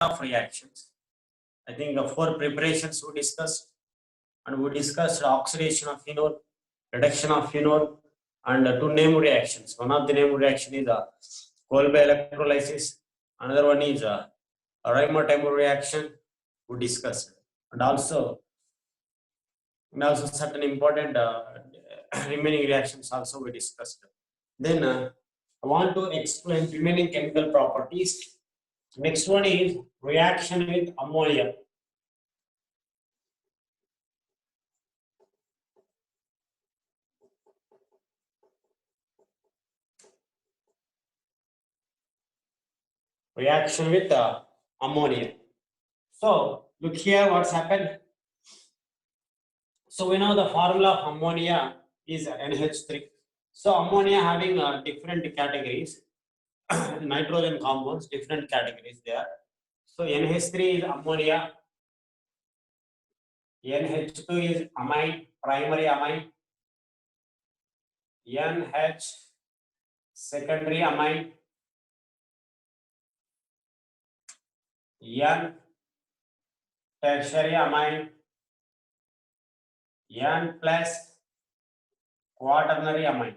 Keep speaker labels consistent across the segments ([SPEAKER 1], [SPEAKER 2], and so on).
[SPEAKER 1] of reactions. I think the 4 preparations we discussed, and we discussed oxidation of phenol, reduction of phenol, and 2 named reactions. One of the named reaction is Kolbe electrolysis. Another one is Raymer-Taimur reaction. We discussed, and also certain important remaining reactions also we discussed. Then I want to explain remaining chemical properties. Next one is reaction with ammonia. Reaction with ammonia. So look here what's happened. So we know the formula of ammonia is NH3. So ammonia having different categories, nitrogen compounds, different categories there. So NH3 is ammonia, NH2 is amine, primary amine, NH secondary amine, N tertiary amine, N plus quaternary amine.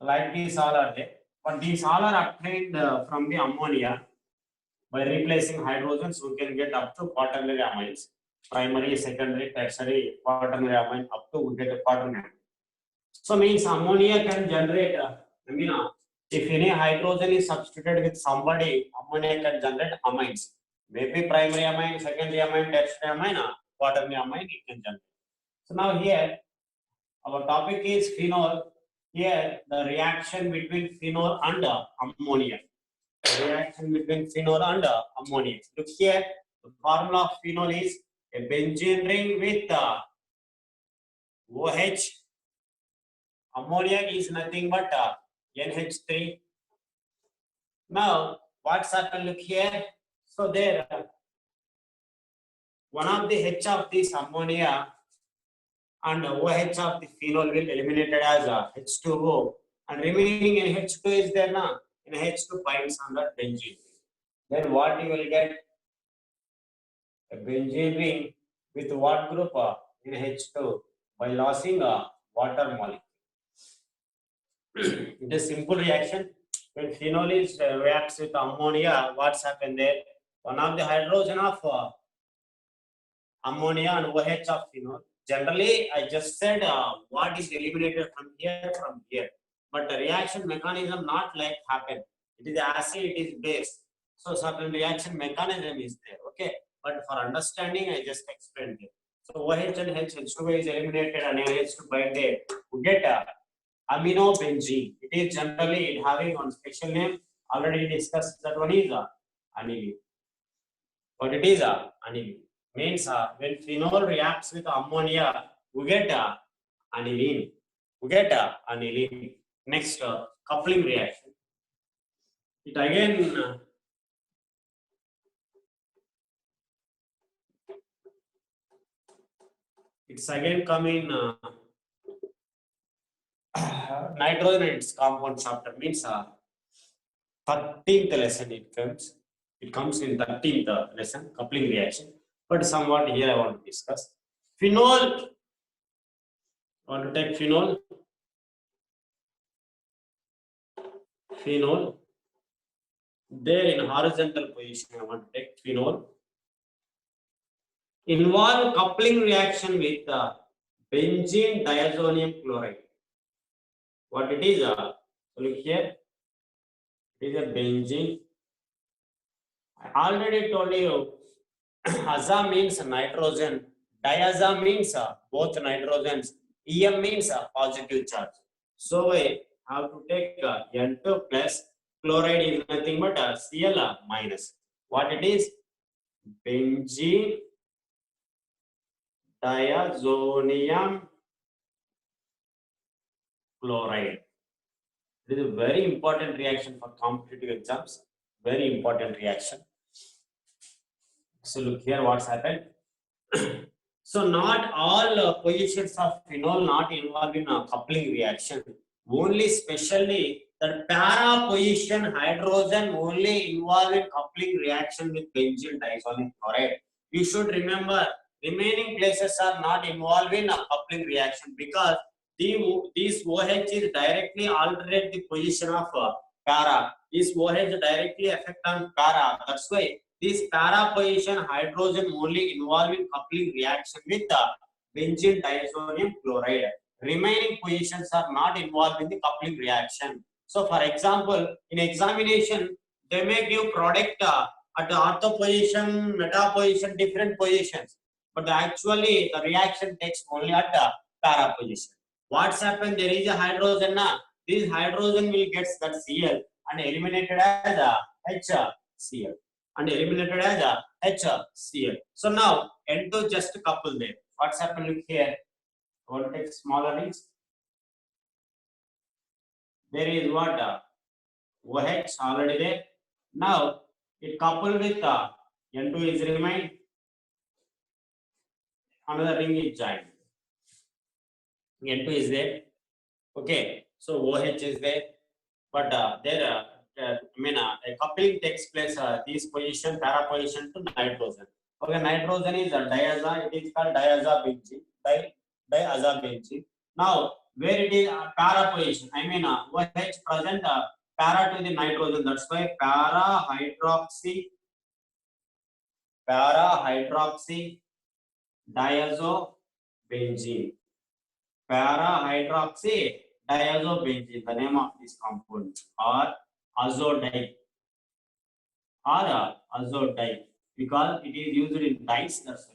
[SPEAKER 1] Like these all are there, but these all are obtained from the ammonia. By replacing hydrogens, we can get up to quaternary amines. Primary, secondary, tertiary, quaternary amine, up to we get a quaternary. So means ammonia can generate, if any hydrogen is substituted with somebody, ammonia can generate amines. Maybe primary amine, secondary amine, tertiary amine, quaternary amine it can generate. So now here, our topic is phenol. Here, the reaction between phenol and ammonia. Reaction between phenol and ammonia. Look here, the formula of phenol is a benzene ring with OH. Ammonia is nothing but NH3. Now, what's happened? Look here. So there, one of the H of this ammonia and OH of the phenol will eliminated as H2O, and remaining NH2 is there now. NH2 binds on the benzene. Then what you will get? A benzene ring with what group? NH2 by losing a water molecule. It is simple reaction. When phenol is reacts with ammonia, what's happened there? One of the hydrogen of ammonia and OH of phenol. Generally, I just said what is eliminated from here. But the reaction mechanism not like happen. It is acid, it is base. So certain reaction mechanism is there. Okay. But for understanding, I just explained it. So OH and H2 is eliminated and NH2 by there. We get aminobenzene. It is generally having one special name. Already discussed that one is aniline. What it is aniline. Means when phenol reacts with ammonia, we get aniline. We get aniline. Next, coupling reaction. It again it's again coming nitrogen and its compound chapter. Means 13th lesson it comes. It comes in 13th lesson, coupling reaction. But somewhat here I want to discuss. Phenol. Want to take phenol. Phenol. There in horizontal position, I want to take phenol. Involve coupling reaction with benzene diazonium chloride. What it is? Look here. It is a benzene. I already told you. Aza means nitrogen. Diaza means both nitrogens. Em means positive charge. So we have to take N2 plus. Chloride is nothing but Cl minus. What it is? Benzene diazonium chloride. This is a very important reaction for competitive exams. Very important reaction. So look here what's happened. So not all positions of phenol not involved in a coupling reaction. Only specially The para position hydrogen only involved in coupling reaction with benzene diazonium chloride. You should remember remaining places are not involved in a coupling reaction because these OH is directly alterate the position of para. This OH directly affect on para. That's why this para position hydrogen only involved in coupling reaction with benzene diazonium chloride. Remaining positions are not involved in the coupling reaction. So, for example, in examination, they may give product at the ortho position, meta position, different positions. But actually, the reaction takes only at the para position. What's happened? There is a hydrogen. This hydrogen will get that Cl and eliminated as a HCl and eliminated as a HCl. So now N2 just couple there. What's happened here? I want to take smaller rings. There is what OH already there. Now it coupled with N2 is remained. Another ring is joined. N2 is there. Okay, so OH is there, but there a coupling takes place. This position, para position to nitrogen. Okay, nitrogen is a diaza. It is called diazabenzene. Diazabenzene. Now, where it is para position, I mean OH present para to the nitrogen. That's why para hydroxy diazobenzene. Para hydroxy diazobenzene, the name of this compound, or azodite, because it is used in dyes. That's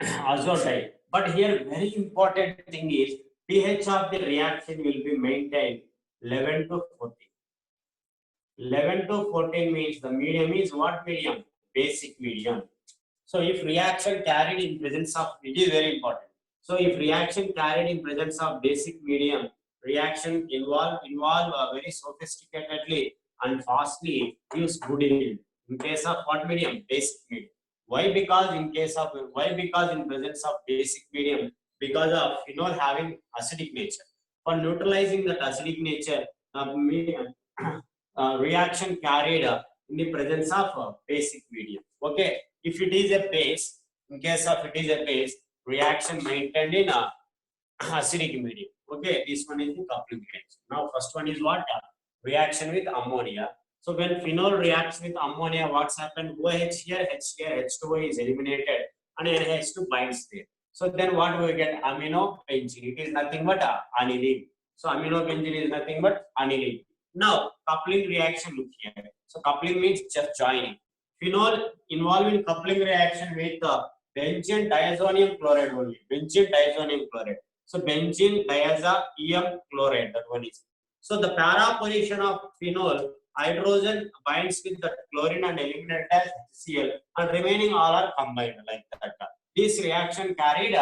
[SPEAKER 1] why azodite. But here, very important thing is pH of the reaction will be maintained 11 to 14. 11 to 14 means the medium is what medium? Basic medium. So if reaction carried in presence of, it is very important. So if reaction carried in presence of basic medium, reaction involve very sophisticatedly and fastly use good yield. In case of what medium? Basic medium. Why? Because in presence of basic medium, because of phenol having acidic nature. For neutralizing that acidic nature, reaction carried in the presence of basic medium. Okay, if it is a base, in case of it is a base, reaction maintained in a acidic medium. Okay, this one is the coupling reaction. Now, first one is what? Reaction with ammonia. So when phenol reacts with ammonia, what's happened? OH here, H here, H2O is eliminated, and NH2 binds there. So then what do we get? Aminobenzene. It is nothing but aniline. So aminobenzene is nothing but aniline. Now, coupling reaction, look here. So coupling means just joining. Phenol involved in coupling reaction with benzene diazonium chloride only. Benzene diazonium chloride. So benzene diazonium chloride, that one is. So the para position of phenol, hydrogen binds with the chlorine and eliminated as HCl, and remaining all are combined like that. This reaction carried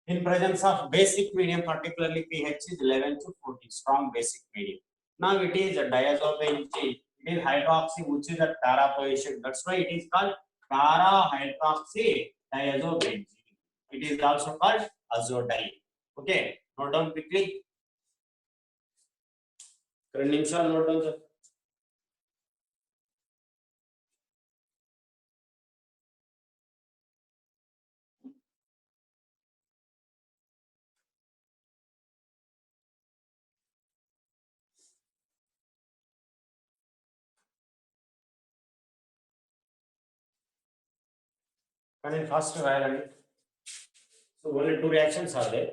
[SPEAKER 1] in presence of basic medium, particularly pH is 11 to 14, strong basic medium. Now it is a diazobenzene. It is hydroxy, which is a para position. That's why it is called para hydroxy diazobenzene. It is also called azodite. Okay, note down quickly. Note down, sir. Can I first write? So only two reactions are there.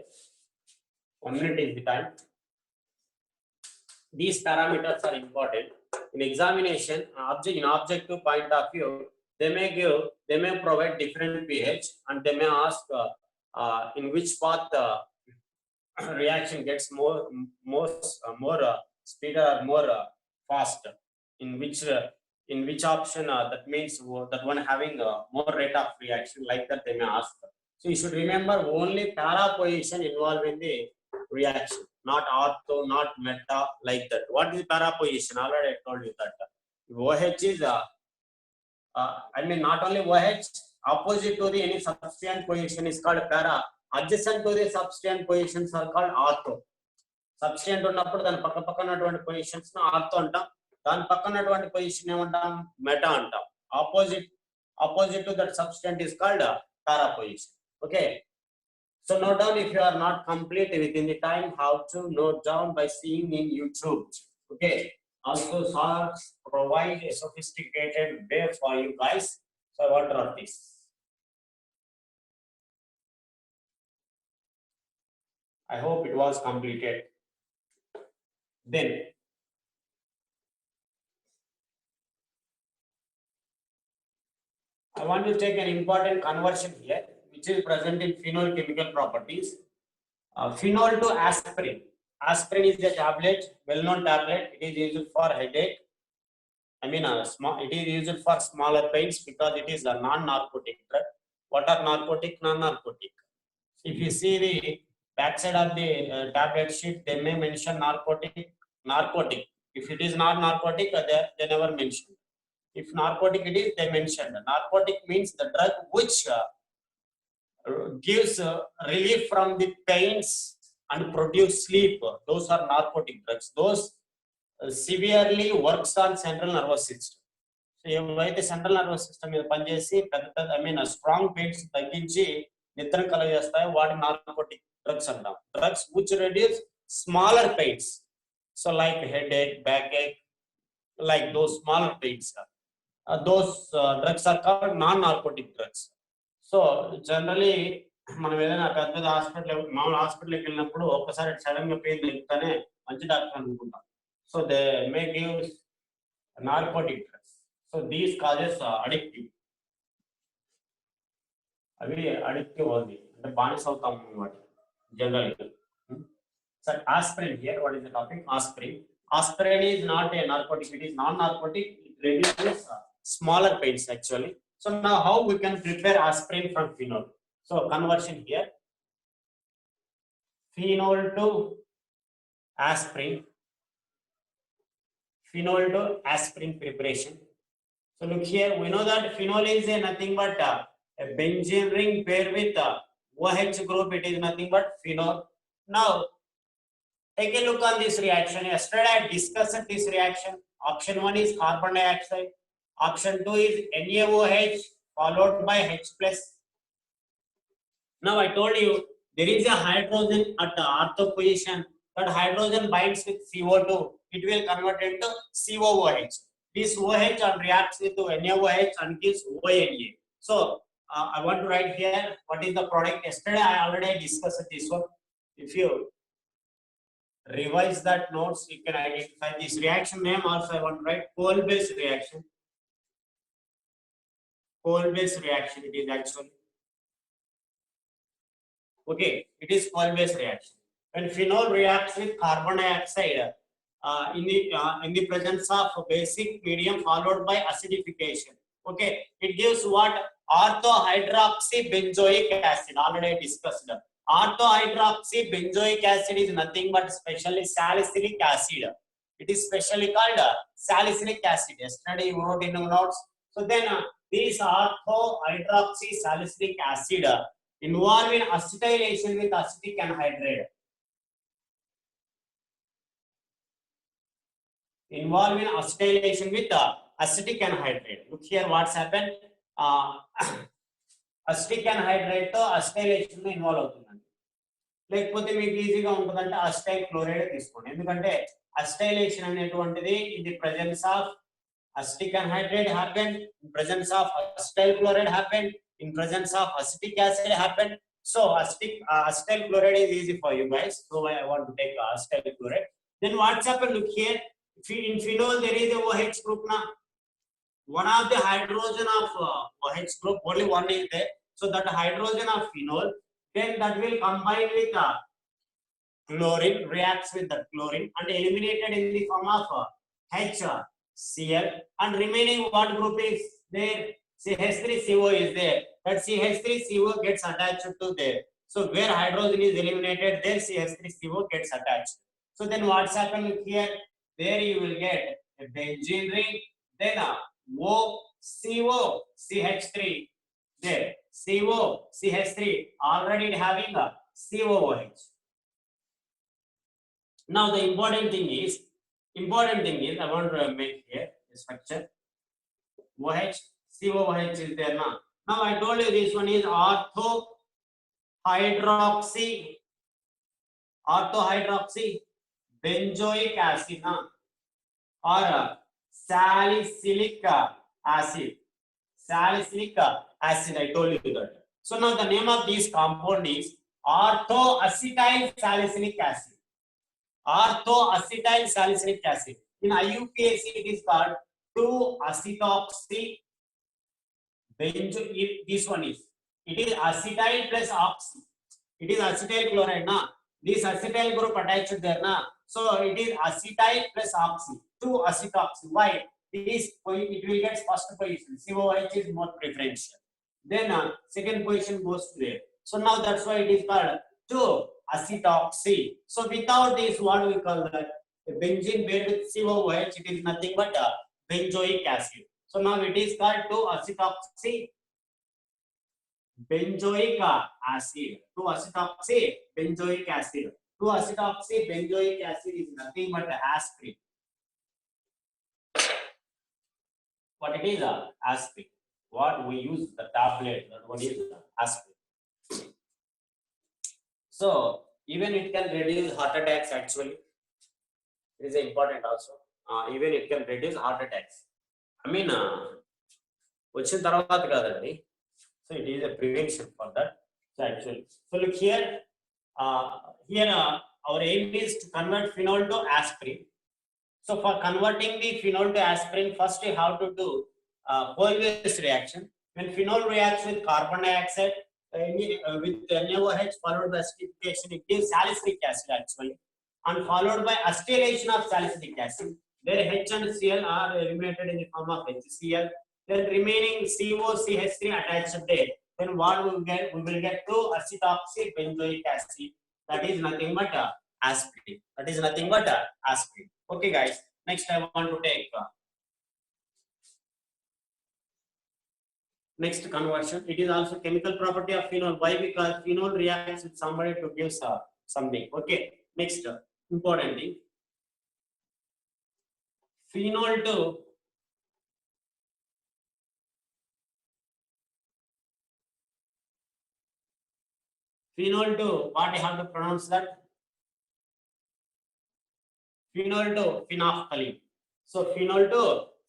[SPEAKER 1] 1 minute is the time. These parameters are important in examination. In objective point of view, they may provide different pH, and they may ask in which path the reaction gets more speed or more fast. In which option that means that one having more rate of reaction, like that they may ask. So you should remember only para position involved in the reaction, not ortho, not meta, like that. What is para position? Already I told you that. OH is not only OH, opposite to the any substituent position is called para. Adjacent to the substituent positions are called ortho. సబ్స్టెంట్ ఉన్నప్పుడు దాని పక్క పక్కన ఉన్నటువంటి positions ను ఆర్తో అంటాం, దాని పక్కన ఉన్నటువంటి పొజిషన్ ఏమంటాం, మెటా అంటాం. Opposite to that substance is called para position. Okay, so note down if you are not complete within the time, how to note down by seeing in YouTube. Okay, also Sars provide a sophisticated way for you guys, so I want to run this. I hope it was completed. Then I want to take an important conversion here, which is present in phenol chemical properties. Phenol to aspirin. Aspirin is a tablet, well-known tablet. It is used for headache. It is used for smaller pains because it is a non-narcotic drug. What are narcotic? Non-narcotic. If you see the backside of the tablet sheet, they may mention narcotic. If it is not narcotic, they never mention. If narcotic it is, they mentioned. Narcotic means the drug which gives relief from the pains and produce sleep. Those are narcotic drugs. Those severely works on central nervous system. So ఏవైతే central nervous system మీద పనిచేసి పెద్ద strong pains తగ్గించి నిద్ర కలగజేస్తాయి, వాటి narcotic drugs అంటాం. Drugs which reduce smaller pains, so like headache, backache, like those smaller pains. Those drugs are called non-narcotic drugs. So generally మనం ఏదైనా పెద్ద హాస్పిటల్కి వెళ్ళినప్పుడు ఒక్కసారి సడన్ గా పెయిన్ తగ్గుతానే మంచి డాక్టర్ అనుకుంటాం. So they may give narcotic drugs. So these causes addictive. అవి అడిక్టివ్ అవుతుంది అంటే బానిస అవుతాం అన్నమాట జనరల్గా. So aspirin here, what is the topic? Aspirin is not a narcotic, it is non-narcotic. It reduces smaller pains actually. So now how we can prepare aspirin from phenol? So conversion here, phenol to aspirin preparation. So look here, we know that phenol is nothing but a benzene ring pair with OH group. It is nothing but phenol. Now take a look on this reaction. Yesterday I discussed this reaction. Option 1 is carbon dioxide. Option 2 is NaOH followed by H plus. Now I told you there is a hydrogen at the ortho position. That hydrogen binds with CO2. It will convert into COOH. This OH reacts with NaOH and gives ONA. So I want to write here what is the product. Yesterday I already discussed this one. If you revise that notes, you can identify this reaction name. Also I want to write coal-based reaction. Coal-based reaction it is actually. Okay, it is coal-based reaction. When phenol reacts with carbon dioxide in the presence of basic medium followed by acidification. Okay, it gives what? Orthohydroxybenzoic acid. Already discussed. Orthohydroxybenzoic acid is nothing but specially salicylic acid. It is specially called salicylic acid. Yesterday you wrote in the notes. So then this orthohydroxysalicylic acid involve in acetylation with acetic anhydride. Involve in acetylation with acetic anhydride. Look here what's happened. Acetic anhydride to acetylation involve అవుతుందండి. లేకపోతే మీకు ఈజీగా ఉంటుందంటే acetyl chloride తీసుకోండి. ఎందుకంటే acetylation అనేటువంటిది in the presence of acetic anhydride happened, in presence of acetyl chloride happened, in presence of acetic acid happened. So acetyl chloride is easy for you guys. So I want to take acetyl chloride. Then what's happened? Look here. In phenol there is a OH group now. One of the hydrogen of OH group, only one is there. So that hydrogen of phenol, then that will combine with chlorine, reacts with the chlorine and eliminated in the form of HCl, and remaining what group is there? CH3CO is there. That CH3CO gets attached to there. So where hydrogen is eliminated, there CH3CO gets attached. So then what's happening here? There you will get a benzene ring, then CO CH3, there CO CH3 already having a COOH. Now the important thing is I want to make here a structure. OH, COOH is there now. Now I told you this one is orthohydroxy benzoic acid or salicylic acid. Salicylic acid, I told you that. So now the name of this compound is orthoacetyl salicylic acid. Orthoacetyl salicylic acid. In IUPAC it is called 2-acetoxy benzo. This one is. It is acetyl plus oxy. It is acetyl chloride na. This acetyl group attached there na. So it is acetyl plus oxy. 2-acetoxy. Why? It will get first position. COH is more preferential. Then second position goes to there. So now that's why it is called 2-acetoxy. So without this, what we call that? A benzene paired with COOH, it is nothing but benzoic acid. So now it is called 2-acetoxy benzoic acid. 2-acetoxy benzoic acid. 2-acetoxy benzoic acid is nothing but aspirin. What it is? Aspirin. What we use the tablet. That one is aspirin. So even it can reduce heart attacks. Actually, it is important also. Even it can reduce heart attacks. I mean, వచ్చిన తర్వాత కాదండి. So it is a prevention for that. So actually, so look here. Our aim is to convert phenol to aspirin. So for converting the phenol to aspirin, first we have to do Colwell's reaction. When phenol reacts with carbon dioxide with NaOH followed by acidification, it gives salicylic acid actually, and followed by acetylation of salicylic acid. Their H and Cl are eliminated in the form of HCl. Then remaining COCH3 attached there. Then what we will get? We will get 2-acetoxy benzoic acid. That is nothing but aspirin. That is nothing but aspirin. Okay, guys. Next, I want to take next conversion. It is also chemical property of phenol. Why? Because phenol reacts with somebody to give something. Okay. Next, important thing. Phenol to what I have to pronounce that? Phenol to phenolphthalein. So phenol to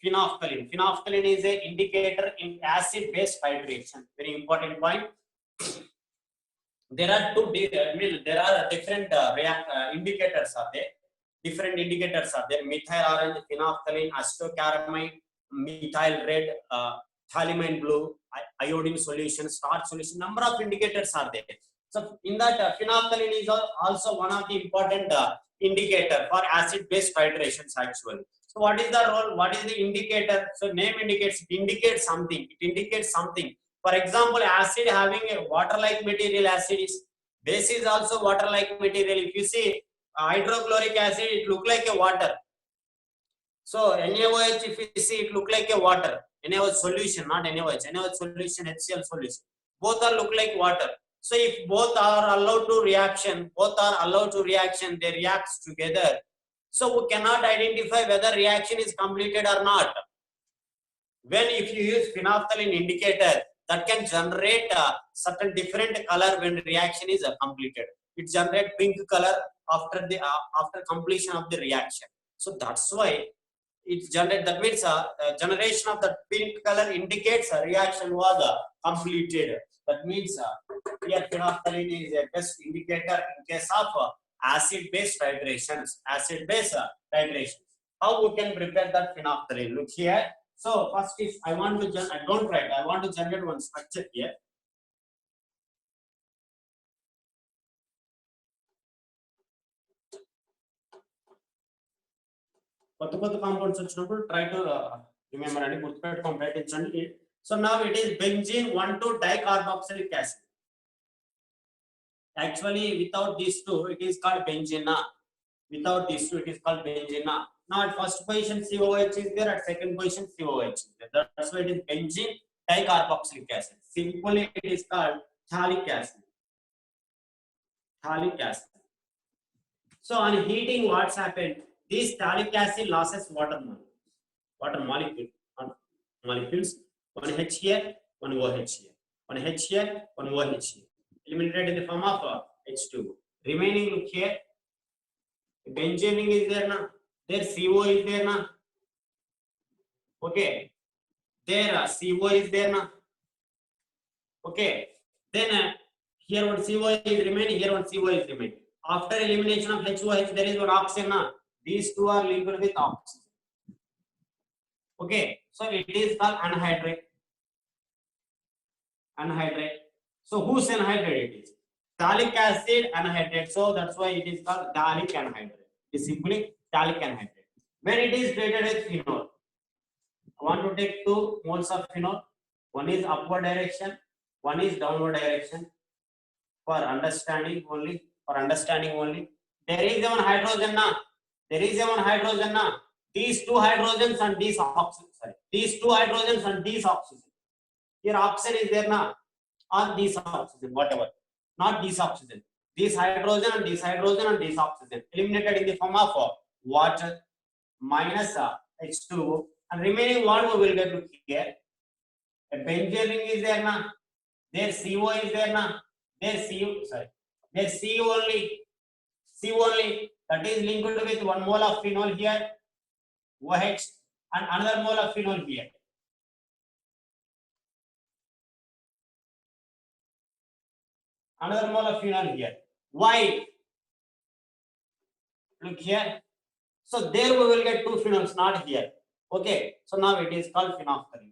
[SPEAKER 1] phenolphthalein. Phenolphthalein is an indicator in acid-base titration. Very important point. There are there are different indicators are there. Different indicators are there. Methyl orange, phenolphthalein, acetocaramide, methyl red, phthalimine blue, iodine solution, starch solution. Number of indicators are there. So in that phenolphthalein is also one of the important indicator for acid-base titrations actually. So what is the role? What is the indicator? So name indicates, it indicates something. It indicates something. For example, acid having a water-like material, acid is, base is also water-like material. If you see hydrochloric acid, it look like a water. So NaOH, if you see, it look like a water. NaOH solution, not NaOH. NaOH solution, HCl solution. Both are look like water. So if both are allowed to reaction, they react together. So we cannot identify whether reaction is completed or not. When if you use phenolphthalein indicator, that can generate a certain different color when reaction is completed. It generates pink color after completion of the reaction. So that's why it generates. That means generation of the pink color indicates a reaction was completed. That means here phenolphthalein is a best indicator in case of acid-base titrations. Acid-base titrations. How we can prepare that phenolphthalein? Look here. So first is I want to I want to generate one structure here. కొత్త compounds వచ్చినప్పుడు try to remember and గుర్తుపెట్టుకొని ప్రయత్నించండి. So now it is benzene 1,2-dicarboxylic acid. Actually, without these two, it is called benzene. Without these two, it is called benzene. Now at first position COH is there, at second position COH is there. That's why it is benzene dicarboxylic acid. Simply it is called phthalic acid. Phthalic acid. So on heating, what's happened? This phthalic acid loses water molecule, molecules. One H here, one OH here. One H here, one OH here. Eliminated in the form of H2. Remaining, look here. Benzene is there now. There CO is there now. Okay. There CO is there now. Okay. Then here one CO is remaining. Here one CO is remaining. After elimination of HOH, there is one oxygen now. These two are linked with oxygen. Okay. So it is called anhydrate. Anhydrate. So whose anhydrate it is? Phthalic acid anhydrate. So that's why it is called phthalic anhydrate. It is simply phthalic anhydrate. When it is treated with phenol, I want to take 2 moles of phenol. One is upward direction, one is downward direction. For understanding only. For understanding only. There is one hydrogen now. There is one hydrogen now. These 2 hydrogens and these oxygen. Sorry. These 2 hydrogens and these oxygen. Here oxygen is there now. Or these oxygen, whatever. Not these oxygen. These hydrogen and these hydrogen and these oxygen. Eliminated in the form of water minus H2O. And remaining what we will get to here. A benzene ring is there now. There CO is there now. There CO, sorry. There CO only. CO only. That is linked with 1 mole of phenol here. OH and another mole of phenol here. Another mole of phenol here. Why? Look here. So there we will get 2 phenols, not here. Okay. So now it is called phenolphthalein.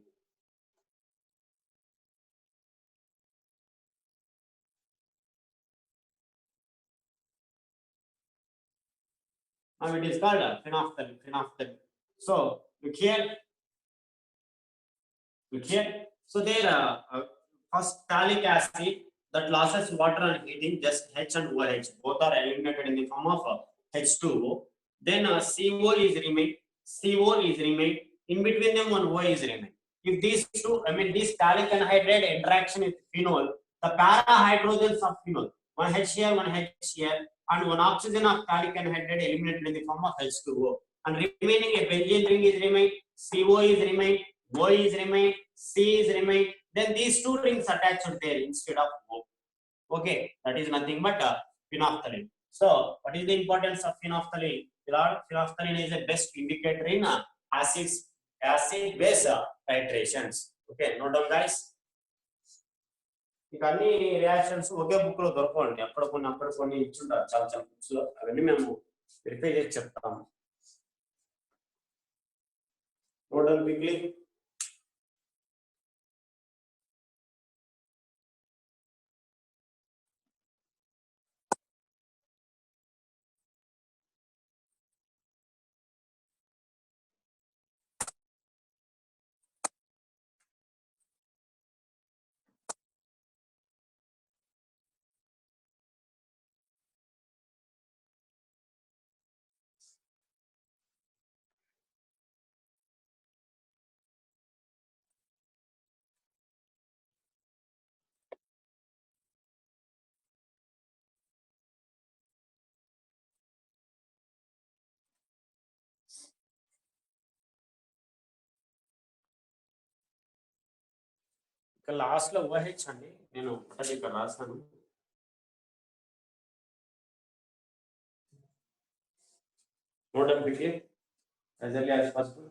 [SPEAKER 1] Now it is called phenolphthalein. So look here. Look here. So there first phthalic acid that loses water on heating, just H and OH. Both are eliminated in the form of H2O. Then CO is remain. CO is remain. In between them, one O is remain. If these two, I mean this phthalic anhydrate interaction with phenol, the para hydrogens of phenol, one H here, one H here, and one oxygen of phthalic anhydrate eliminated in the form of H2O. And remaining a benzene ring is remain, CO is remain, O is remain, C is remain. Then these 2 rings attached there instead of O. Okay, that is nothing but phenolphthalein. So, what is the importance of phenolphthalein? Phenolphthalein is the best indicator in acid-base titrations. Okay, note down, guys. ఇక అన్ని reactions ఒకే book లో దొరకండి. అప్పుడు కొన్ని ఇచ్చుంటారు చాలా చాలా books లో. అవన్నీ మేము వెరిఫై చేసి చెప్తాము. Note down quickly. లాస్ట్ లో OH అండి, నేను ఒకటి ఇక్కడ రాస్తాను. Note down quickly as early as possible.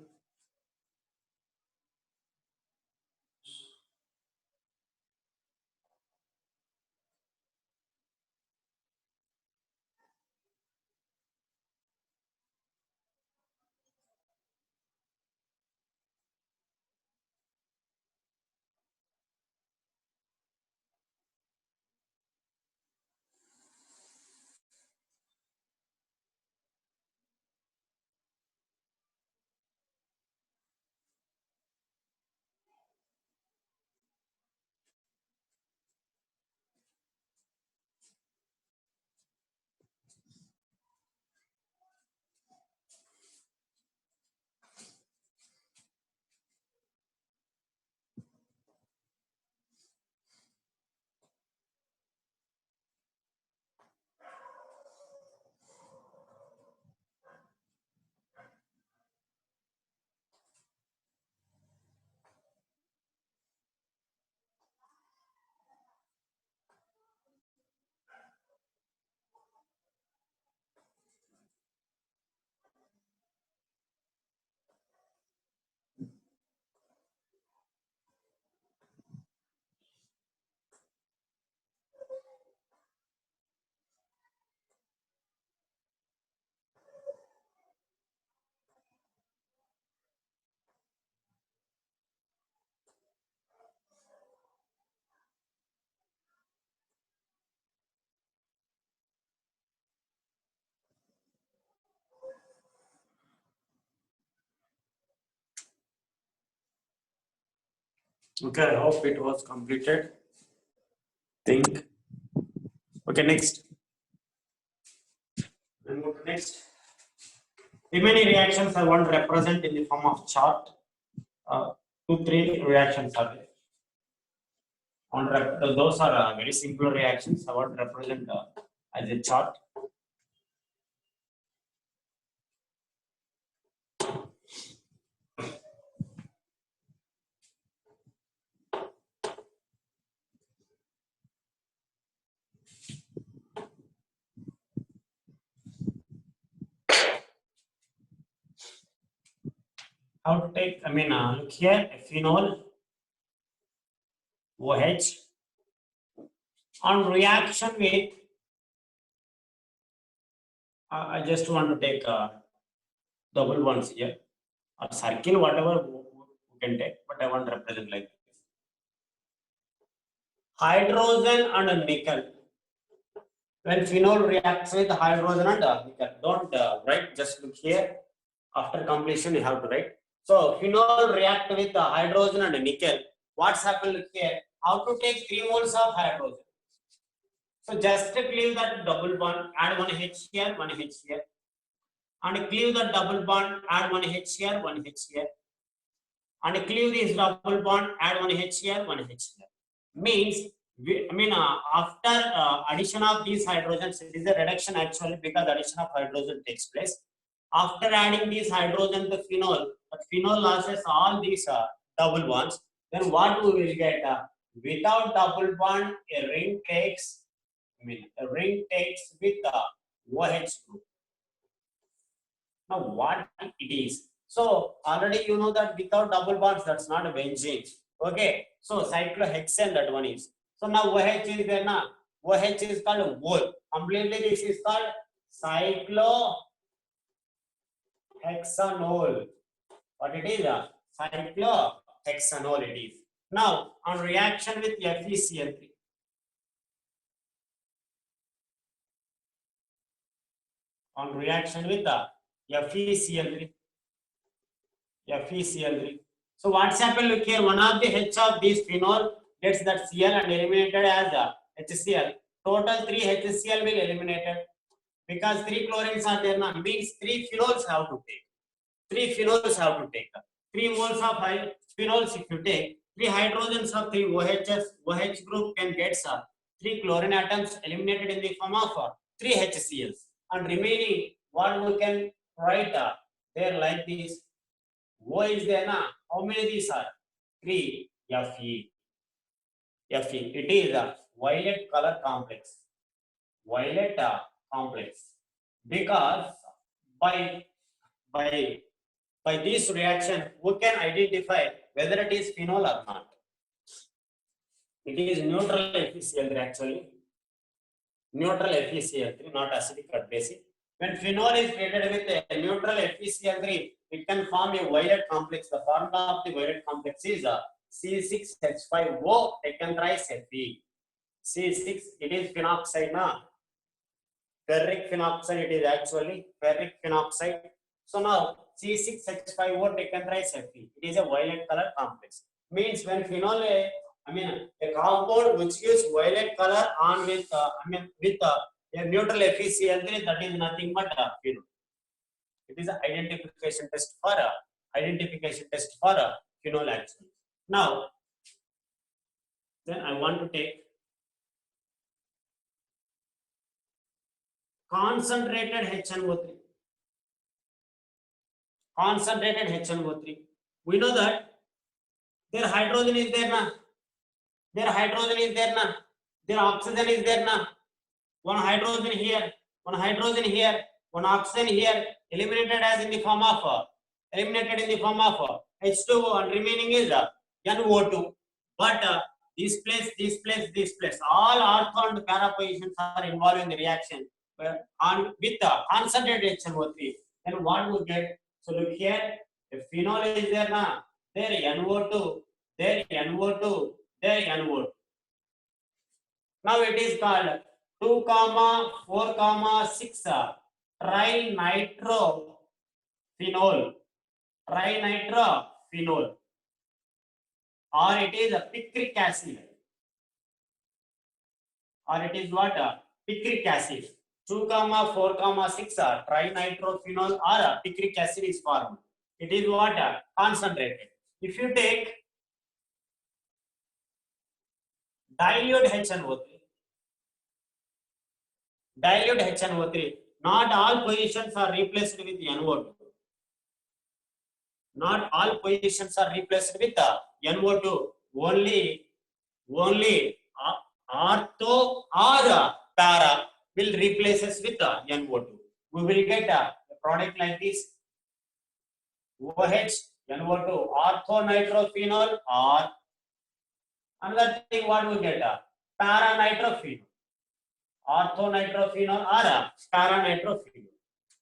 [SPEAKER 1] Okay, I hope it was completed. Think. Okay, next. We'll move to next. Remaining reactions I want to represent in the form of chart. 2, 3 reactions are there. Those are very simple reactions. I want to represent as a chart. How to take? Look here. Phenol, OH, on reaction with. I just want to take double bonds here, or circle, whatever we can take. But I want to represent like this. Hydrogen and nickel. When phenol reacts with hydrogen and nickel, don't write. Just look here. After completion, you have to write. So phenol react with hydrogen and nickel. What's happened here? How to take 3 moles of hydrogen? So just cleave that double bond, add 1 H here, 1 H here, and cleave the double bond, add 1 H here, 1 H here, and cleave this double bond, add 1 H here, 1 H here. Means, after addition of these hydrogens, it is a reduction actually because addition of hydrogen takes place. After adding these hydrogen to phenol, but phenol loses all these double bonds. Then what we will get? Without double bond, a ring takes. A ring takes with OH group. Now what it is? So already you know that without double bonds, that's not a benzene. Okay. So cyclohexane, that one is. So now OH is there now. OH is called whole. Completely this is called cyclohexanol. What it is? Cyclohexanol it is. Now on reaction with FeCl3. On reaction with the FeCl3. FeCl3. So what's happened? Look here, one of the H of these phenol gets that Cl and eliminated as HCl. Total 3 HCl will eliminated because 3 chlorines are there now. Means 3 phenols have to take. 3 phenols have to take. 3 moles of phenols if you take. 3 hydrogens of 3 OHs, OH group can get 3 chlorine atoms eliminated in the form of 3 HCls. And remaining, what we can write there like this. O is there na? How many these are? 3 Fe. Fe. It is a violet color complex. Violet complex. Because by this reaction, we can identify whether it is phenol or not. It is neutral FeCl3 actually. Neutral FeCl3, not acidic or basic. When phenol is treated with a neutral FeCl3, it can form a violet complex. The formula of the violet complex is C6H5O taken thrice Fe. C6, it is phenoxide now. Ferric phenoxide, it is actually ferric phenoxide. So now C6H5O taken thrice Fe. It is a violet color complex. Means when phenol, a compound which gives violet color on with a neutral FeCl3, that is nothing but phenol. It is an identification test for phenol action. Now, then I want to take concentrated HNO3. Concentrated HNO3. We know that their hydrogen is there now. Their hydrogen is there now. Their oxygen is there now. One hydrogen here, one hydrogen here, one oxygen here, eliminated in the form of H2O, and remaining is NO2. But this place, all ortho and para positions are involved in the reaction with concentrated HNO3. Then what we get? So look here, if phenol is there now, there NO2, there NO2, there NO2. Now it is called 2, 4, 6 trinitrophenol. Trinitrophenol. or it is a picric acid, or it is what? Picric acid. 2, 4, 6 trinitrophenol or picric acid is formed. It is what? Concentrated. If you take dilute HNO3, not all positions are replaced with NO2. Not all positions are replaced with NO2. Only ortho or para will replace us with NO2. We will get a product like this: OH, NO2, orthonitrophenol, or another thing what we get? Paranitrophenol. Orthonitrophenol or paranitrophenol.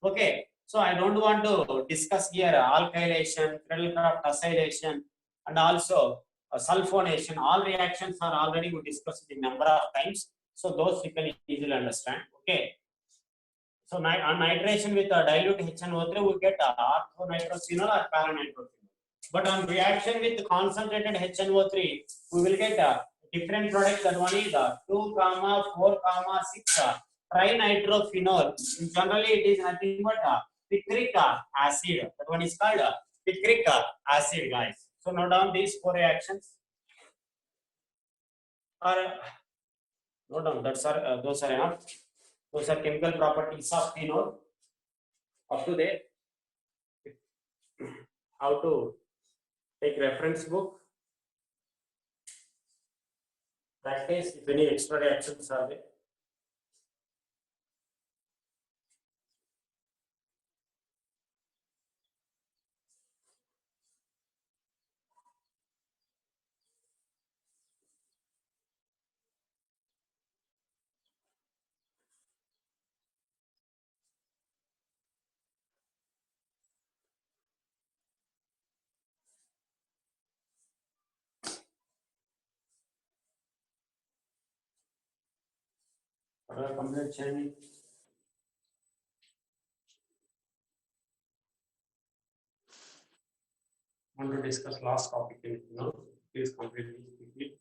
[SPEAKER 1] Okay, so I don't want to discuss here alkylation, Cradlecraft acylation, and also sulfonation. All reactions are already we discussed in number of times, so those you can easily understand. Okay, so on nitration with a dilute HNO3, we get orthonitrophenol or paranitrophenol. But on reaction with concentrated HNO3, we will get a different product. That one is 2, 4, 6 trinitrophenol. Generally, it is nothing but picric acid. That one is called picric acid, guys. So note down these 4 reactions. Or note down that's are those are enough. Those are chemical properties of phenol. Up to there, how to take reference book. Practice if any extra reactions are there. Complete chaining. Want to discuss last topic in please complete this quickly.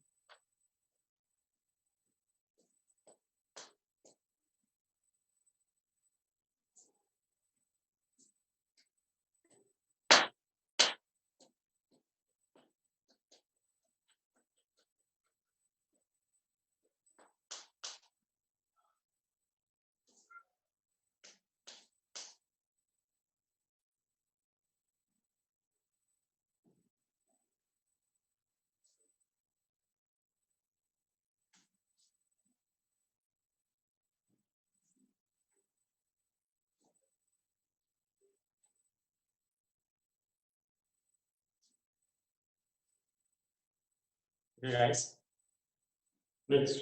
[SPEAKER 1] Okay, guys. Next.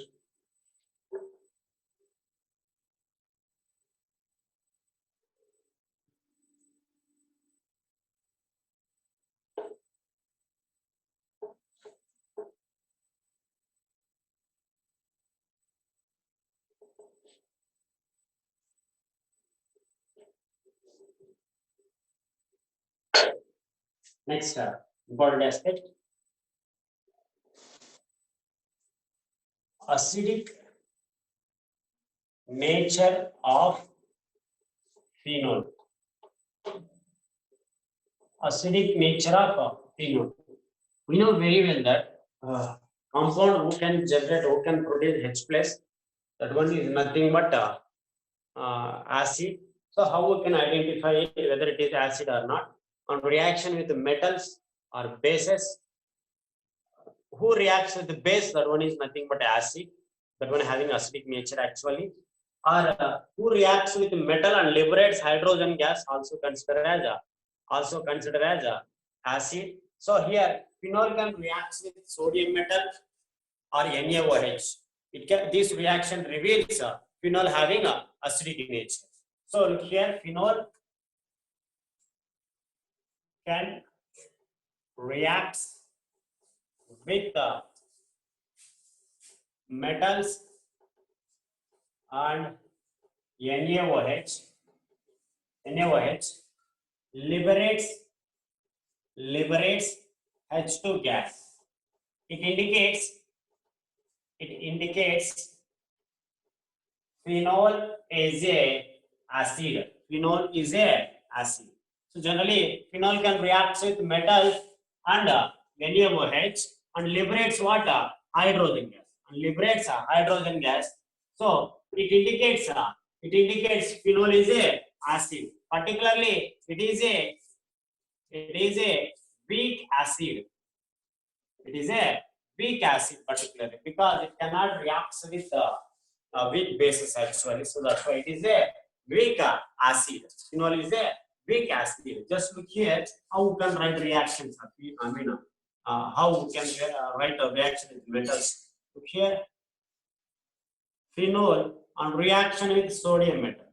[SPEAKER 1] Next important aspect. Acidic nature of phenol. Acidic nature of phenol. We know very well that compound who can generate, who can produce H plus, that one is nothing but acid. So how we can identify whether it is acid or not? On reaction with the metals or bases. Who reacts with the base? That one is nothing but acid. That one having acidic nature actually. Or who reacts with metal and liberates hydrogen gas? Also considered as acid. So here phenol can react with sodium metal or NaOH. This reaction reveals phenol having a acidic nature. So here phenol can react with metals and NaOH liberates H2 gas. It indicates phenol is a acid. Phenol is a acid. So generally, phenol can react with metals and NaOH and liberates what? Hydrogen gas. And liberates hydrogen gas. So it indicates phenol is a acid. Particularly, it is a weak acid. It is a weak acid particularly because it cannot react with weak bases actually. So that's why it is a weak acid. Phenol is a weak acid. Just look here how we can write reactions. I mean, how we can write a reaction with metals. Look here, phenol on reaction with sodium metal.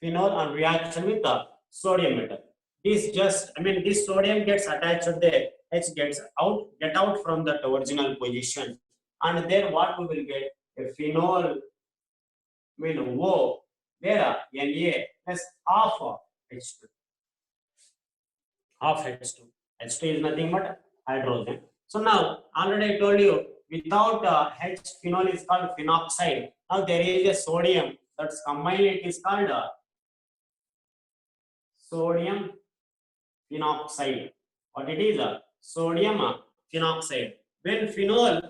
[SPEAKER 1] Phenol on reaction with the sodium metal. This just, I mean, this sodium gets attached to the H get out from that original position, and then what we will get a phenol, I mean O, there Na plus half of H2. Half H2. H2 is nothing but hydrogen. So now, already I told you, without H, phenol is called phenoxide. Now there is a sodium that's combined, it is called sodium phenoxide. What it is? Sodium phenoxide. When phenol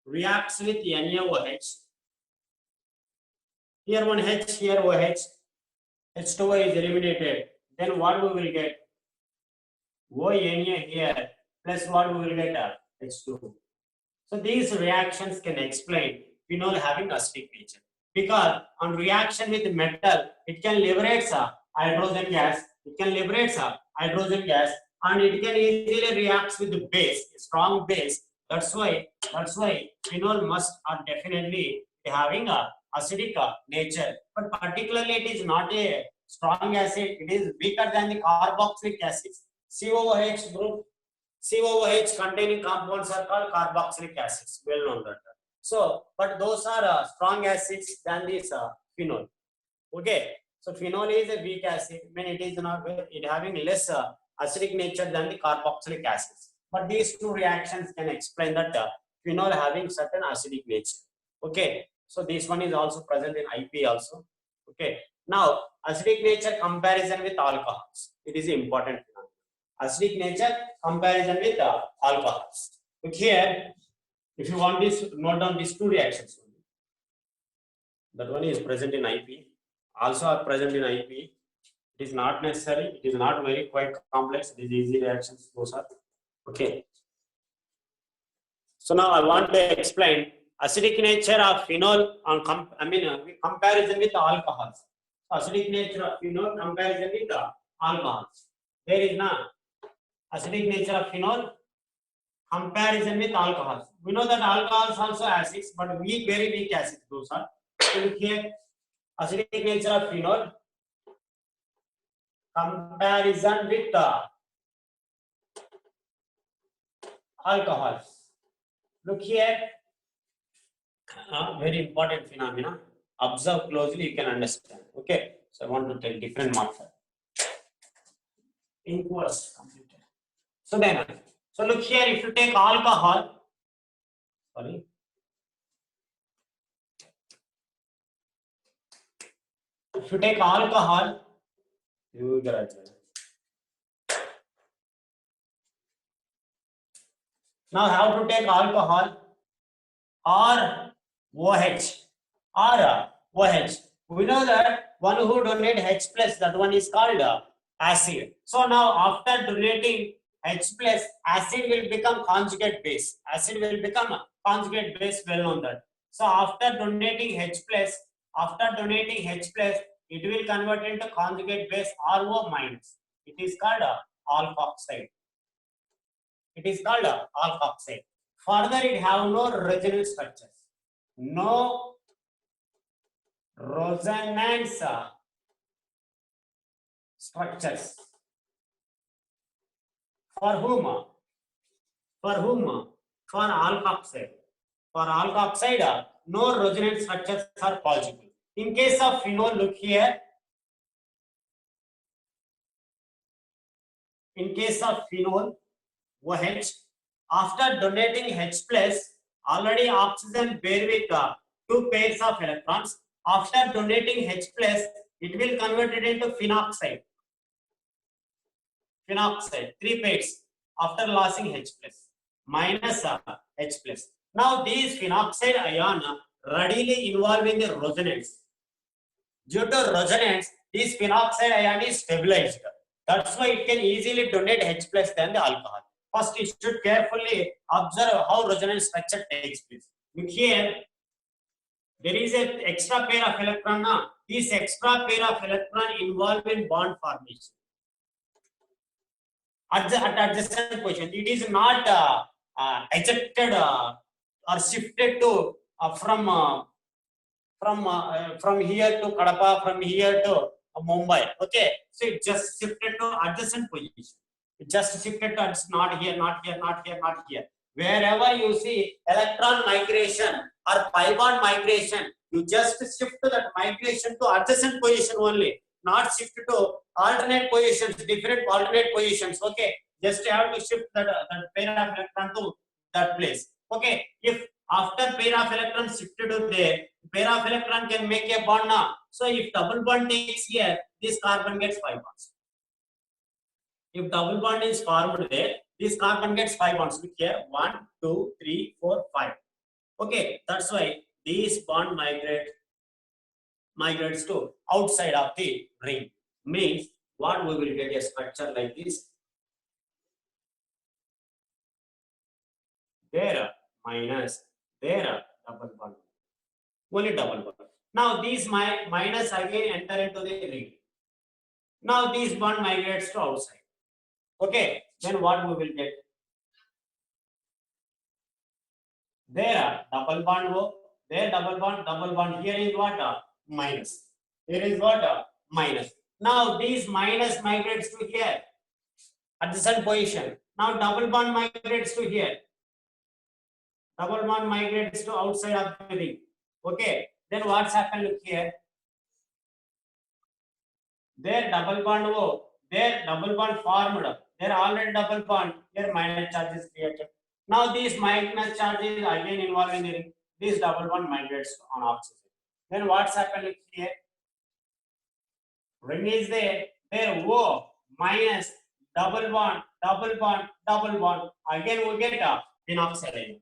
[SPEAKER 1] reacts with NaOH, here one H, here OH, H2O is eliminated. Then what we will get? ONA here plus what we will get? H2O. So these reactions can explain phenol having acidic nature. Because on reaction with metal, it can liberate hydrogen gas. It can liberate hydrogen gas, and it can easily react with the base, strong base. That's why phenol must or definitely be having a acidic nature. But particularly, it is not a strong acid. It is weaker than the carboxylic acid. COOH group, COOH containing compounds are called carboxylic acids. Well known that. So, but those are strong acids than this phenol. Okay, so phenol is a weak acid. When it is not, it having less acidic nature than the carboxylic acids. But these two reactions can explain that phenol having certain acidic nature. Okay, so this one is also present in IP also. Okay, now acidic nature comparison with alcohols. It is important. Acidic nature comparison with alcohols. Look here. If you want this, note down these two reactions. That one is present in IP, also are present in IP. It is not necessary, it is not very quite complex, it is easy reactions, those are. Okay. So now I want to explain acidic nature of phenol on comparison with alcohols. Acidic nature of phenol comparison with alcohols. There is now acidic nature of phenol comparison with alcohols. We know that alcohols also acids, but weak, very weak acids those are. So look here, acidic nature of phenol comparison with alcohols. Look here, very important phenomena. Observe closely, you can understand. Okay, so I want to tell different method. Ink was completed. So then, so look here, if you take alcohol, sorry. If you take alcohol, you get it. Now how to take alcohol or OH. We know that one who donate H plus, that one is called acid. So now after donating H plus, acid will become conjugate base. Acid will become a conjugate base, well known that. So after donating H plus, it will convert into conjugate base RO minus. It is called alkoxide. It is called alkoxide. Further, it have no resonance structures. No resonance structures. For whom? For alkoxide. For alkoxide, no resonance structures are possible. In case of phenol, look here. In case of phenol, OH, After donating H plus, already oxygen bear with 2 pairs of electrons. After donating H plus, it will convert it into phenoxide. Phenoxide, 3 pairs after losing H plus minus H plus. Now these phenoxide ion readily involve in the resonance. Due to resonance, this phenoxide ion is stabilized. That's why it can easily donate H plus than the alcohol. First, you should carefully observe how resonance structure takes place. Here, there is an extra pair of electron. This extra pair of electron involved in bond formation. At adjacent position, it is not ejected or shifted to from here to Kadapa, from here to Mumbai. Okay, so it just shifted to adjacent position. It just shifted to, it's not here, not here, not here, not here. Wherever you see electron migration or pi bond migration, you just shift to that migration to adjacent position only, not shift to alternate positions, different alternate positions. Okay, just you have to shift that pair of electron to that place. Okay, if after pair of electron shifted to there, pair of electron can make a bond now. So if double bond takes here, this carbon gets 5 bonds. If double bond is formed there, this carbon gets 5 bonds. Look here, 1, 2, 3, 4, 5. Okay, that's why this bond migrates to outside of the ring. Means what we will get a structure like this. There minus, there double bond. Only double bond. Now these minus again enter into the ring. Now this bond migrates to outside. Okay, then what we will get? There double bond, there double bond. Here is what? Minus. Here is what? Minus. Now these minus migrates to here at the same position. Now double bond migrates to here. Double bond migrates to outside of the ring. Okay, then what's happened? Look here. There double bond, there double bond formed. There already double bond. Here minus charge is created. Now these minus charges again involved in the ring. This double bond migrates on oxygen. Then what's happened? Look here. Ring is there. There O minus double bond, double bond, double bond. Again we get a phenoxide ion.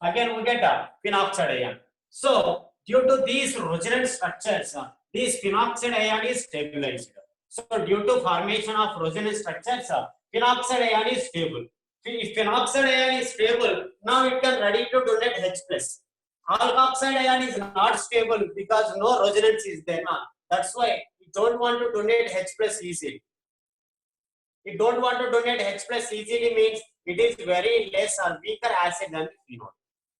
[SPEAKER 1] Again we get a phenoxide ion. So due to these resonance structures, this phenoxide ion is stabilized. So due to formation of resonance structures, phenoxide ion is stable. If phenoxide ion is stable, now it can ready to donate H plus. Alkoxide ion is not stable because no resonance is there. That's why you don't want to donate H plus easily. You don't want to donate H plus easily means it is very less or weaker acid than phenol.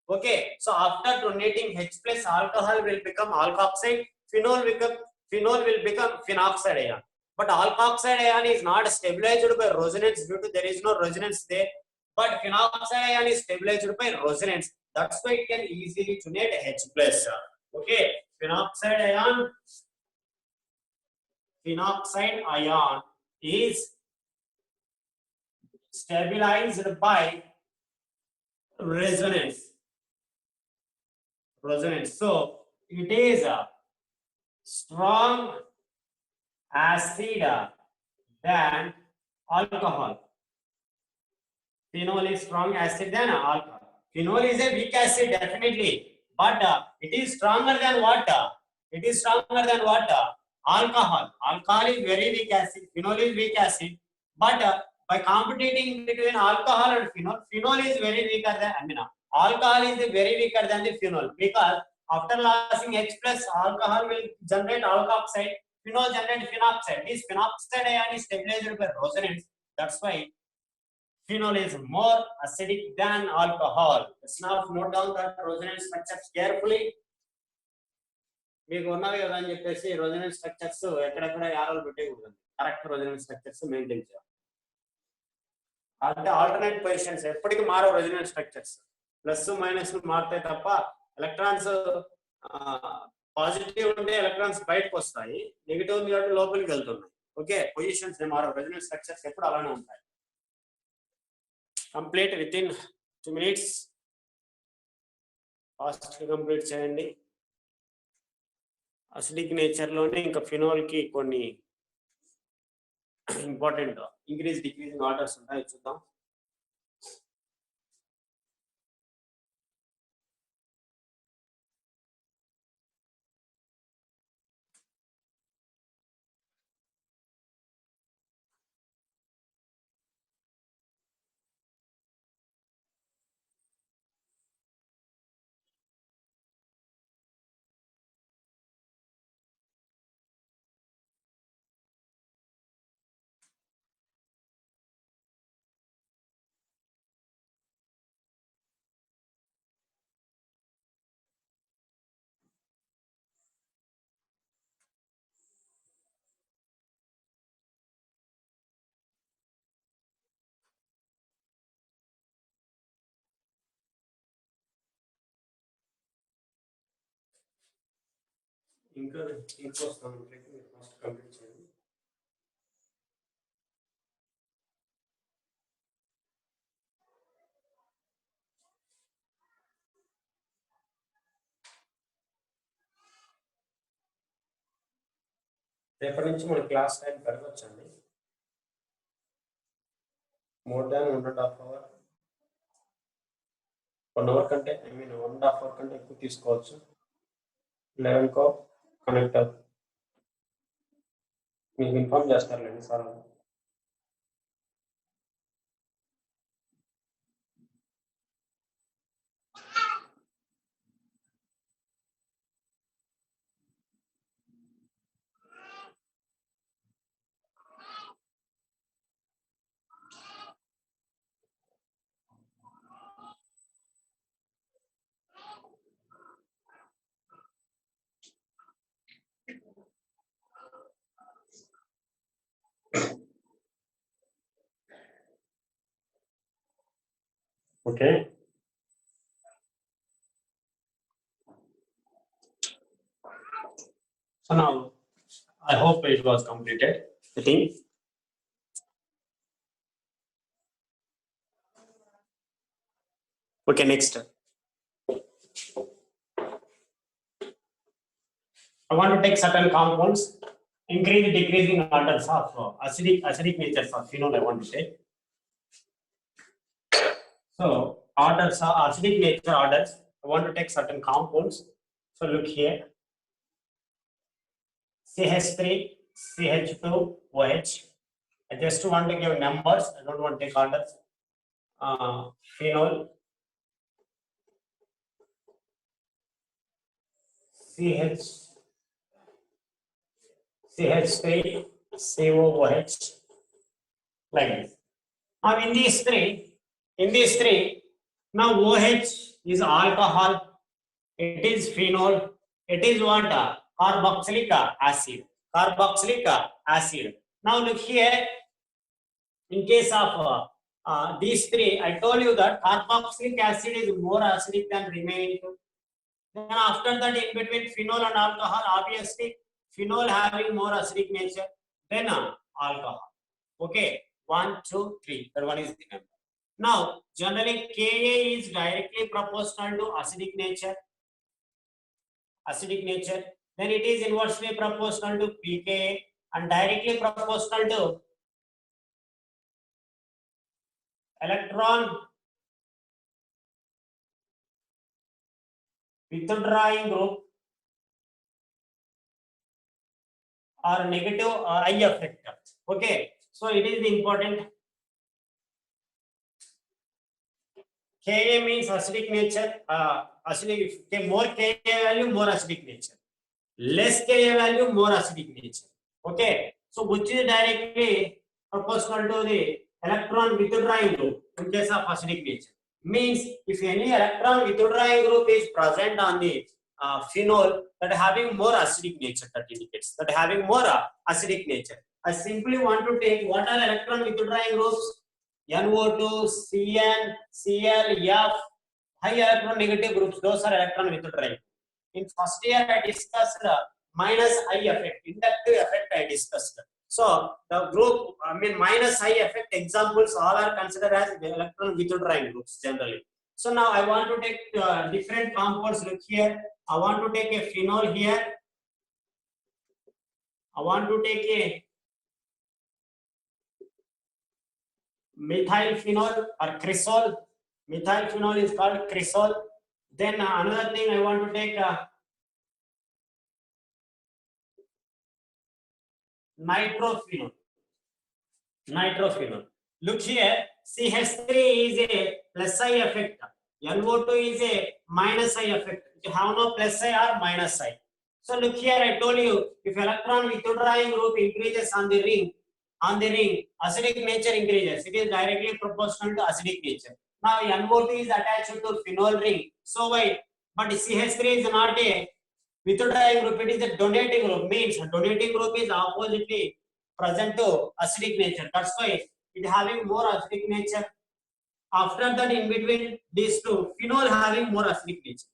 [SPEAKER 1] Okay, so after donating H plus, alcohol will become alkoxide, phenol will become phenoxide ion. But alkoxide ion is not stabilized by resonance due to there is no resonance there. But phenoxide ion is stabilized by resonance. That's why it can easily donate H plus. Okay, phenoxide ion is stabilized by resonance. So it is a strong acid than alcohol. Phenol is strong acid than alcohol. Phenol is a weak acid definitely, but it is stronger than what? It is stronger than what? Alcohol. Alcohol is very weak acid. Phenol is weak acid, but by competing between alcohol and phenol is very weaker than alcohol is very weaker than the phenol because after losing H plus, alcohol will generate alkoxide, phenol generate phenoxide. This phenoxide ion is stabilized by resonance. That's why phenol is more acidic than alcohol. Let's now note down the resonance structures carefully. మీకు ఉన్నది కదా అని చెప్పేసి resonance structures ఎక్కడెక్కడ యారోలు పెట్టేయకూడదు. Correct resonance structures maintain చేయాలి. అంటే alternate positions ఎప్పటికీ మారవు రెసొనెన్స్ స్ట్రక్చర్స్. ప్లస్ మైనస్ మారుతాయి తప్ప ఎలక్ట్రాన్స్ పాజిటివ్ ఉంటే ఎలక్ట్రాన్స్ బయటకు వస్తాయి, నెగిటివ్ ఉంది కాబట్టి లోపలికి వెళ్తున్నాయి. ఓకే, పొజిషన్స్ మారవు, రెసొనెన్స్ స్ట్రక్చర్స్ ఎప్పుడు అలానే ఉంటాయి. Complete within 2 minutes. Fast complete చేయండి. అసిడిక్ నేచర్ లోనే ఇంకా ఫినోల్ కి కొన్ని ఇంపార్టెంట్ ఇంక్రీజ్ డిక్రీజింగ్ ఆర్డర్స్ ఉంటాయి, చూద్దాం. ఇంకా వస్తాను, ఫస్ట్ కంప్లీట్ చేయండి. రేపటి నుంచి మన క్లాస్ టైం పెరగొచ్చండి. మోర్ దాన్ 1.5 అవర్, 1 అవర్ కంటే 1.5 అవర్ కంటే ఎక్కువ తీసుకోవచ్చు. 11 కనెక్ట్ అవుతుంది, మీకు ఇన్ఫార్మ్ చేస్తారులేండి sir. Okay. So now, I hope it was completed, I think. Okay, next. I want to take certain compounds, increase decreasing orders of acidic natures of phenol. I want to take. So orders are acidic nature orders. I want to take certain compounds. So look here. CH3, CH2, OH. I just want to give numbers. I don't want to take orders. Phenol, CH3, COOH, like this. Now in these three, now OH is alcohol, it is phenol, it is what? Carboxylic acid. Now look here, in case of these three, I told you that carboxylic acid is more acidic than remaining two. Then after that, in between phenol and alcohol, obviously phenol having more acidic nature than alcohol. Okay, 1, 2, 3. That one is the number. Now, generally Ka is directly proportional to acidic nature. Then it is inversely proportional to pKa and directly proportional to electron withdrawing group or negative I effect. Okay, so it is the important. Ka means acidic nature, more Ka value, more acidic nature. Less Ka value, more acidic nature. Okay, so which is directly proportional to the electron withdrawing group in case of acidic nature. Means if any electron withdrawing group is present on the phenol, that having more acidic nature, that indicates that having more acidic nature. I simply want to take what are electron withdrawing groups. NO2, CN, Cl, F, high electron negative groups, those are electron withdrawing. In first year I discussed minus I effect, inductive effect I discussed. So the group, I mean minus I effect examples all are considered as electron withdrawing groups generally. So now I want to take different compounds. Look here. I want to take a phenol here. I want to take a methyl phenol or cresol. Methyl phenol is called cresol. Then another thing I want to take nitrophenol. Nitrophenol. Look here, CH3 is a plus I effect. NO2 is a minus I effect. You have no plus I or minus I. So look here, I told you, if electron withdrawing group increases on the ring, acidic nature increases. It is directly proportional to acidic nature. Now NO2 is attached to phenol ring. So why? But CH3 is not a withdrawing group. It is a donating group. Means donating group is oppositely present to acidic nature. That's why it having more acidic nature. After that, in between these two, phenol having more acidic nature.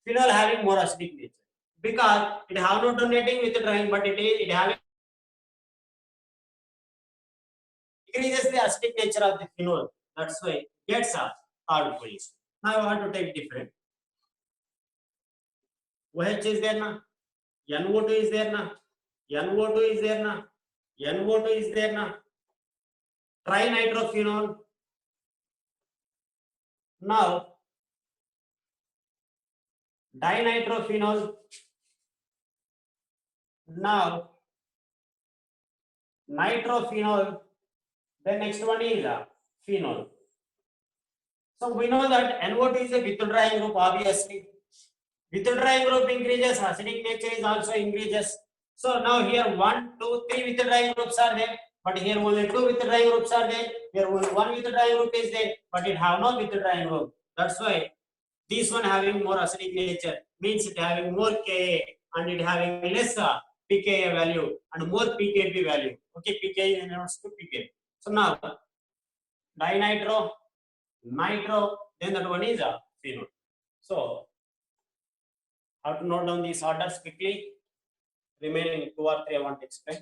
[SPEAKER 1] Phenol having more acidic nature because it have no donating withdrawing, but it having increases the acidic nature of the phenol. That's why it gets a third position. Now I want to take different. OH is there now. NO2 is there now. NO2 is there now. NO2 is there now. Trinitrophenol. Now dinitrophenol. Now nitrophenol. Then next one is phenol. So we know that NO2 is a withdrawing group, obviously. Withdrawing group increases, acidic nature is also increases. So now here 1, 2, 3 withdrawing groups are there, but here only 2 withdrawing groups are there. Here only 1 withdrawing group is there, but it have no withdrawing group. That's why this one having more acidic nature means it having more Ka and it having less pKa value and more pKb value. Okay, pKa is to pKa. So now dinitro, nitro, then that one is phenol. So how to note down these orders quickly. Remaining 2 or 3 I want to explain.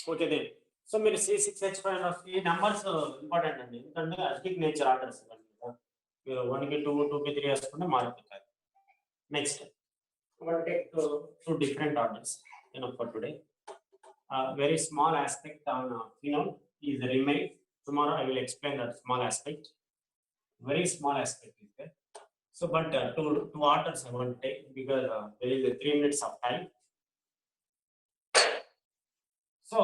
[SPEAKER 1] Okay then. So మీరు C6H5 ఈ numbers important అండి, ఎందుకంటే acidic nature orders మీరు 1 కి 2, 2 కి 3 వేసుకుంటే మారిపోతాయి. Next I want to take two different orders for today. Very small aspect on phenol is remain. Tomorrow I will explain that small aspect. Very small aspect is there. So but two orders I want to take because there is 3 minutes of time. So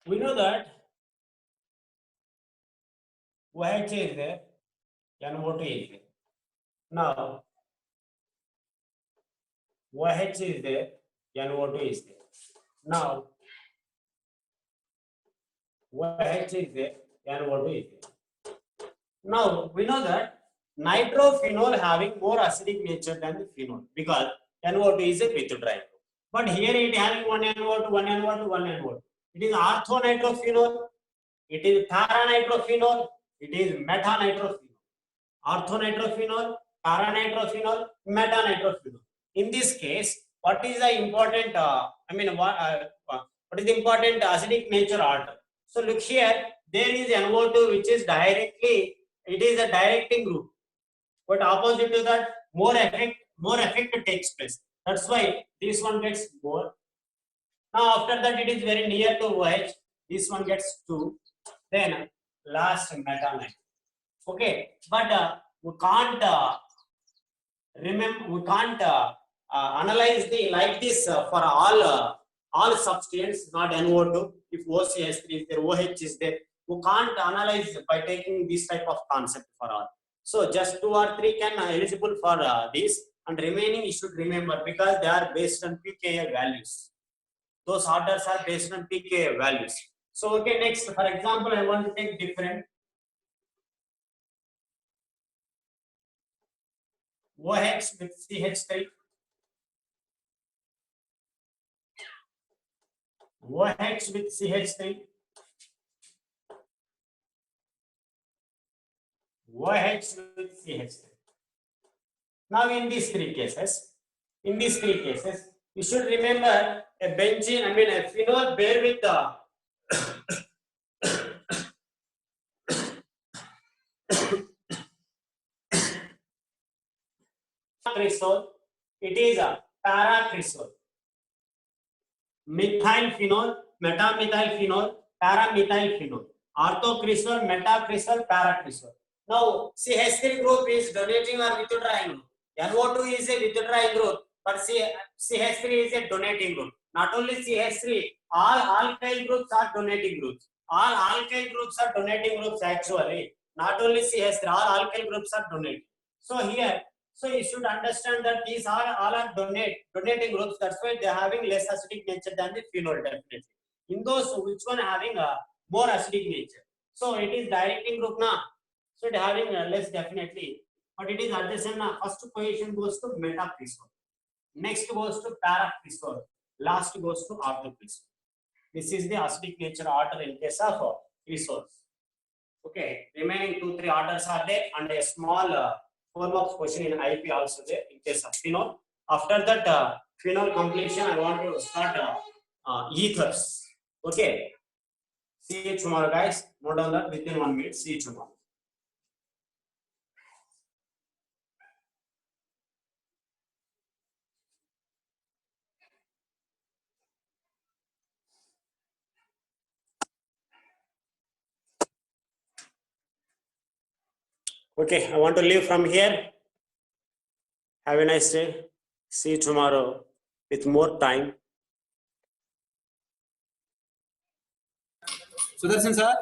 [SPEAKER 1] we know that OH is there, NO2 is there. Now OH is there, NO2 is there. Now OH is there, NO2 is there. Now we know that nitrophenol having more acidic nature than the phenol because NO2 is a withdrawing. But here it having 1 NO2, 1 NO2, 1 NO2. It is orthonitrophenol, it is paranitrophenol, it is metanitrophenol. Orthonitrophenol, paranitrophenol, metanitrophenol. In this case, what is the important, what is the important acidic nature order? So look here, there is NO2 which is directly, it is a directing group. But opposite to that, more effect takes place. That's why this one gets more. Now after that, it is very near to OH. This one gets 2. Then last metanol. Okay, but we can't remember. We can't analyze the like this for all substance, not NO2. If OCH is there, OH is there, we can't analyze by taking this type of concept for all. So just 2 or 3 can eligible for this, and remaining you should remember because they are based on pKa values. Those orders are based on pKa values. So okay, next, for example, I want to take different OH with CH3, OH with CH3, OH with CH3. Now in these 3 cases, you should remember a benzene, I mean a phenol pair with the cresol, it is a paracresol. Methyl phenol, metamethyl phenol, paramethyl phenol. Orthocresol, metacresol, paracresol. Now CH3 group is donating or withdrawing group. NO2 is a withdrawing group, but CH3 is a donating group. Not only CH3, all alkyl groups are donating groups. All alkyl groups are donating groups actually. Not only CH3, all alkyl groups are donating. So here, so you should understand that these are all are donating groups. That's why they are having less acidic nature than the phenol definitely. In those, which one having a more acidic nature? So it is directing group now. So it having less definitely, but it is adjacent now. First position goes to metacresol. Next goes to paracresol. Last goes to orthocresol. This is the acidic nature order in case of cresols. Okay, remaining 2-3 orders are there, and a small form of question in IP also there in case of phenol. After that phenol completion, I want to start ethers. Okay, see you tomorrow, guys. Note down that within 1 minute. See you tomorrow. Okay, I want to leave from here. Have a nice day. See you tomorrow with more time.
[SPEAKER 2] Sudarshan sir.